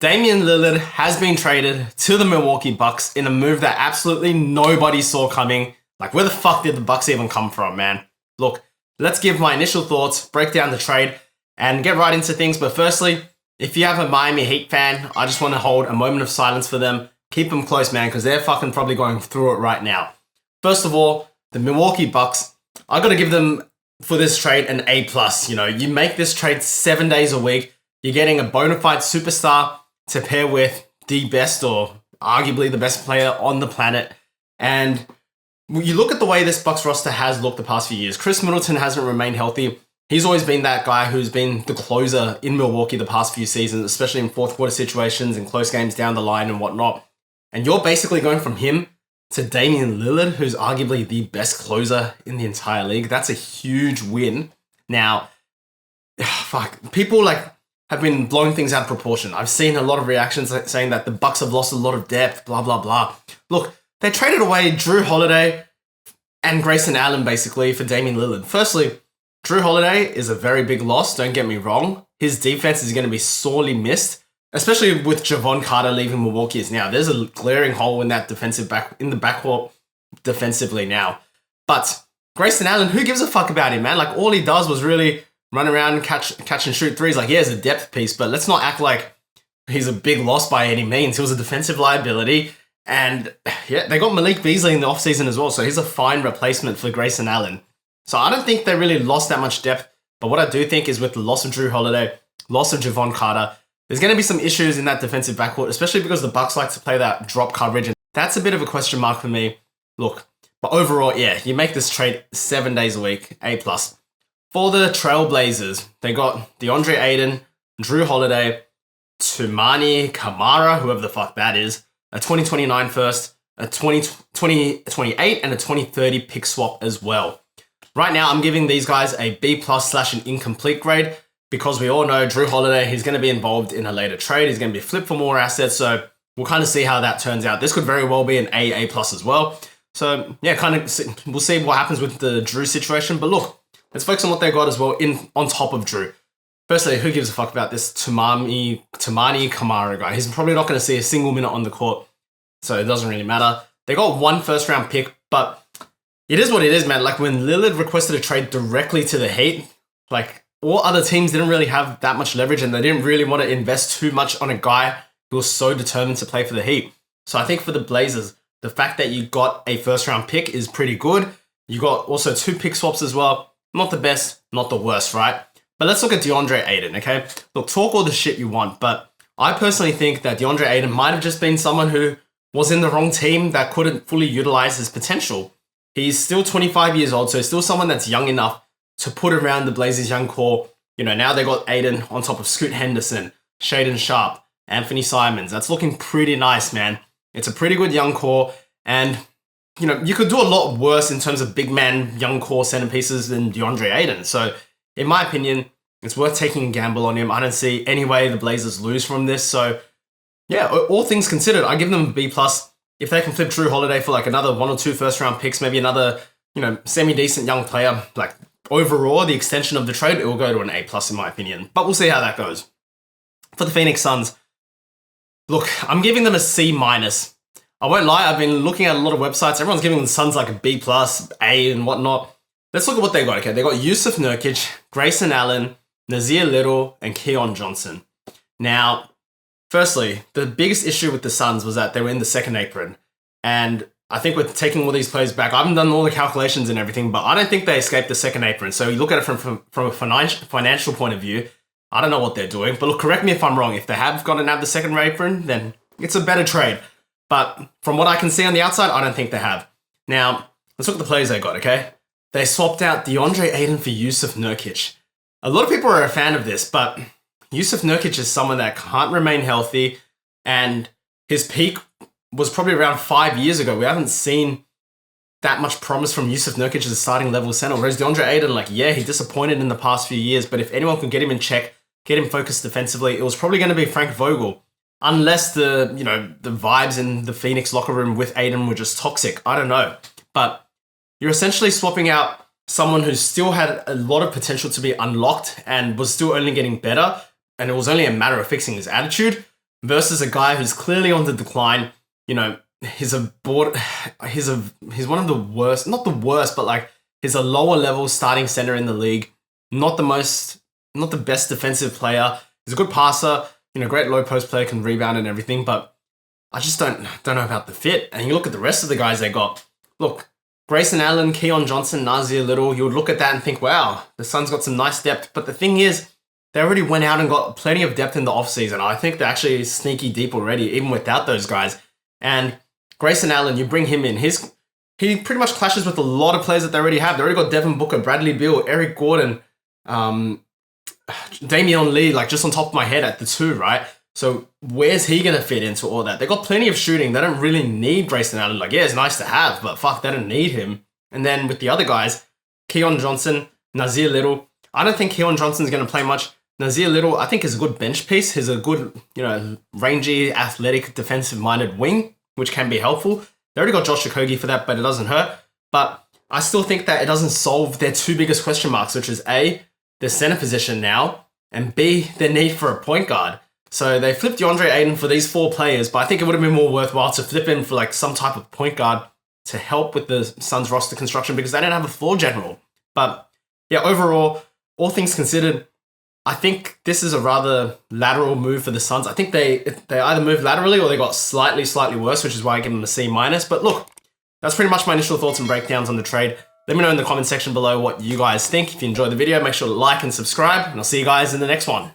Damian Lillard has been traded to the Milwaukee Bucks in a move that absolutely nobody saw coming. Like, where the fuck did the Bucks even come from, man? Look, let's give my initial thoughts, break down the trade, and get right into things. But firstly, if you have a Miami Heat fan, I just want to hold a moment of silence for them. Keep them close, man, because they're fucking probably going through it right now. First of all, the Milwaukee Bucks, I got to give them, for this trade, an A+. You know, you make this trade 7 days a week. You're getting a bona fide superstar to pair with the best or arguably the best player on the planet. And you look at the way this Bucks roster has looked the past few years. Chris Middleton hasn't remained healthy. He's always been that guy who's been the closer in Milwaukee the past few seasons, especially in fourth quarter situations and close games down the line and whatnot. And you're basically going from him to Damian Lillard, who's arguably the best closer in the entire league. That's a huge win. Now, people have been blowing things out of proportion. I've seen a lot of reactions saying that the Bucks have lost a lot of depth, blah, blah, blah. Look, they traded away Jrue Holiday and Grayson Allen, basically, for Damian Lillard. Firstly, Jrue Holiday is a very big loss, don't get me wrong. His defense is going to be sorely missed, especially with Jevon Carter leaving Milwaukee now. There's a glaring hole in that in the backcourt defensively now. But Grayson Allen, who gives a fuck about him, man? Like, all he does was really run around and catch and shoot threes. Like, yeah, he's a depth piece, but let's not act like he's a big loss by any means. He was a defensive liability. And yeah, they got Malik Beasley in the offseason as well, so he's a fine replacement for Grayson Allen. So I don't think they really lost that much depth, but what I do think is with the loss of Jrue Holiday, loss of Jevon Carter, there's going to be some issues in that defensive backcourt, especially because the Bucks like to play that drop coverage, and that's a bit of a question mark for me. Look, but overall, yeah, you make this trade 7 days a week, A+. For the Trailblazers, they got DeAndre Ayton, Jrue Holiday, Toumani Camara, whoever the fuck that is, a 2029 first, a 2028, and a 2030 pick swap as well. Right now, I'm giving these guys a B+ / an incomplete grade because we all know Jrue Holiday, he's going to be involved in a later trade. He's going to be flipped for more assets, so we'll kind of see how that turns out. This could very well be an A+ as well. So yeah, we'll see what happens with the Jrue situation. But look, let's focus on what they got as well on top of Jrue. Firstly, who gives a fuck about this Toumani Camara guy? He's probably not going to see a single minute on the court, so it doesn't really matter. They got 1 first-round pick, but it is what it is, man. Like, when Lillard requested a trade directly to the Heat, like, all other teams didn't really have that much leverage, and they didn't really want to invest too much on a guy who was so determined to play for the Heat. So I think for the Blazers, the fact that you got a first-round pick is pretty good. You got also 2 pick swaps as well. Not the best, not the worst, right? But let's look at DeAndre Ayton, okay? Look, talk all the shit you want, but I personally think that DeAndre Ayton might have just been someone who was in the wrong team that couldn't fully utilize his potential. He's still 25 years old, so he's still someone that's young enough to put around the Blazers' young core. You know, now they got Ayton on top of Scoot Henderson, Shaedon Sharpe, Anthony Simons. That's looking pretty nice, man. It's a pretty good young core, and you know, you could do a lot worse in terms of big man, young core centerpieces than DeAndre Ayton. So, in my opinion, it's worth taking a gamble on him. I don't see any way the Blazers lose from this. So, yeah, all things considered, I give them a B+. If they can flip Jrue Holiday for like another 1 or 2 first-round picks, maybe another, you know, semi-decent young player, like overall, the extension of the trade, it will go to an A+ in my opinion. But we'll see how that goes. For the Phoenix Suns, look, I'm giving them a C-. I won't lie, I've been looking at a lot of websites. Everyone's giving the Suns like a B+, A, and whatnot. Let's look at what they got, okay? They got Jusuf Nurkic, Grayson Allen, Nazir Little, and Keon Johnson. Now, firstly, the biggest issue with the Suns was that they were in the second apron. And I think with taking all these players back, I haven't done all the calculations and everything, but I don't think they escaped the second apron. So you look at it from a financial point of view, I don't know what they're doing. But look, correct me if I'm wrong. If they have gotten out of the second apron, then it's a better trade. But from what I can see on the outside, I don't think they have. Now, let's look at the players they got, okay? They swapped out DeAndre Ayton for Jusuf Nurkic. A lot of people are a fan of this, but Jusuf Nurkic is someone that can't remain healthy, and his peak was probably around 5 years ago. We haven't seen that much promise from Jusuf Nurkic as a starting level center, whereas DeAndre Ayton, like, yeah, he disappointed in the past few years, but if anyone could get him in check, get him focused defensively, it was probably going to be Frank Vogel. Unless the vibes in the Phoenix locker room with Ayton were just toxic. I don't know. But you're essentially swapping out someone who still had a lot of potential to be unlocked and was still only getting better, and it was only a matter of fixing his attitude, versus a guy who's clearly on the decline. You know, he's one of the worst, not the worst, but like he's a lower level starting center in the league. Not the best defensive player. He's a good passer, you know, great low post player, can rebound and everything, but I just don't know about the fit. And you look at the rest of the guys they got. Look, Grayson Allen, Keon Johnson, Nasir Little, you would look at that and think, wow, the Suns got some nice depth. But the thing is, they already went out and got plenty of depth in the offseason. I think they're actually sneaky deep already, even without those guys. And Grayson Allen, you bring him in. He pretty much clashes with a lot of players that they already have. They already got Devin Booker, Bradley Beal, Eric Gordon, Damian Lee, like just on top of my head at the 2, right? So where's he going to fit into all that? They got plenty of shooting. They don't really need Grayson Allen. Like, yeah, it's nice to have, but fuck, they don't need him. And then with the other guys, Keon Johnson, Nasir Little. I don't think Keon Johnson's going to play much. Nasir Little, I think, is a good bench piece. He's a good, you know, rangy, athletic, defensive-minded wing, which can be helpful. They already got Josh Okogie for that, but it doesn't hurt. But I still think that it doesn't solve their 2 biggest question marks, which is A, their center position now, and B, their need for a point guard. So they flipped DeAndre Ayton for these 4 players, but I think it would have been more worthwhile to flip in for like some type of point guard to help with the Suns roster construction because they don't have a floor general. But yeah, overall, all things considered, I think this is a rather lateral move for the Suns. I think they either moved laterally or they got slightly worse, which is why I give them a C-. But look, that's pretty much my initial thoughts and breakdowns on the trade. Let me know in the comment section below what you guys think. If you enjoyed the video, make sure to like and subscribe, and I'll see you guys in the next one.